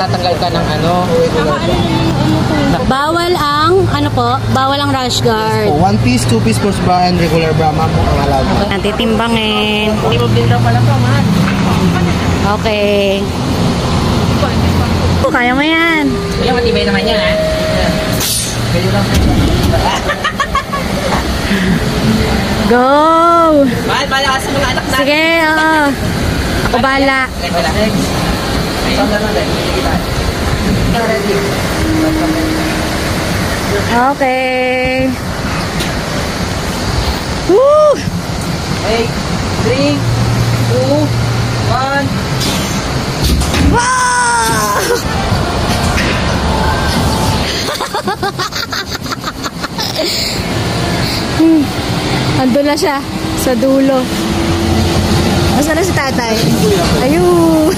magtatanggal ka ng ano. Bawal ang, ano po? Bawal ang rash guard. 1 piece, 2 piece sports bra and regular bra, ma'am, ang allowed. Natitimbangin. Hindi mo din daw pala pa, mahal. Okay. Kaya mo yan. Kaya matibay naman yan, ha? Kayo lang. Go! Mahal, bahala ka sa mga anak na. Sige, oo. Ako bahala. Okay. Woo! 8, 3, 2, 1. Wow! Andun na siya sa dulo. Nasaan na si tatay? Ayun!